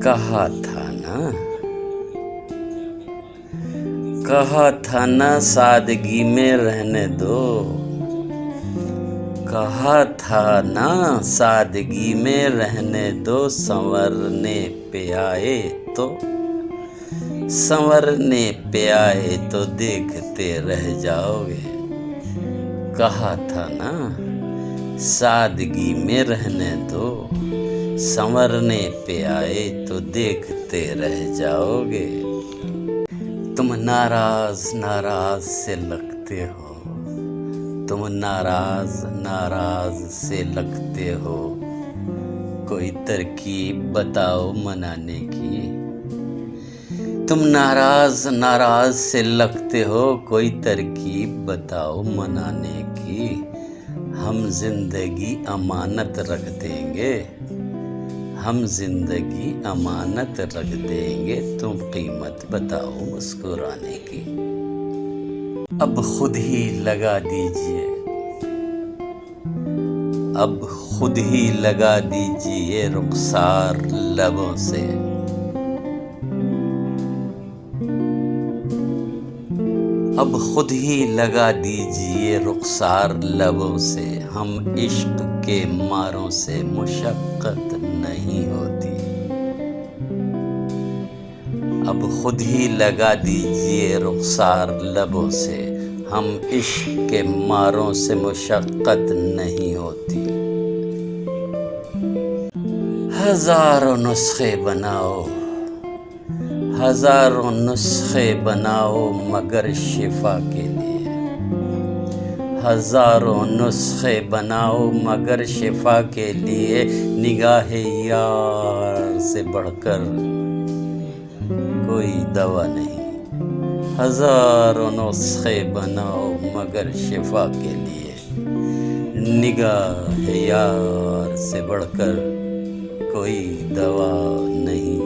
کہا تھا نا سادگی میں رہنے دو، کہا تھا نا سادگی میں رہنے دو، سنورنے پہ آئے تو دیکھتے رہ جاؤ گے۔ کہا تھا نا سادگی میں رہنے دو، سنورنے پہ آئے تو دیکھتے رہ جاؤ گے۔ تم ناراض سے لگتے ہو، تم ناراض سے لگتے ہو، کوئی ترکیب بتاؤ منانے کی۔ تم ناراض سے لگتے ہو، کوئی ترکیب بتاؤ منانے کی۔ ہم زندگی امانت رکھ دیں گے، ہم زندگی امانت رکھ دیں گے، تم قیمت بتاؤ مسکرانے کی۔ اب خود ہی لگا دیجئے، اب خود ہی لگا دیجئے رخسار لبوں سے، اب خود ہی لگا دیجئے رخسار لبوں سے۔ ہم عشق کے ماروں سے مشقت نہیں ہوتی، اب خود ہی لگا دیجئے رخسار لبوں سے۔ ہم عشق کے ماروں سے مشقت نہیں ہوتی۔ ہزاروں نسخے بناؤ، ہزاروں نسخے بناؤ مگر شفا کے لیے، ہزاروں نسخے بناؤ مگر شفا کے لیے۔ نگاہ یار سے بڑھ کر کوئی دوا نہیں، ہزاروں نسخے بناؤ مگر شفا کے لیے۔ نگاہ یار سے بڑھ کر کوئی دوا نہیں۔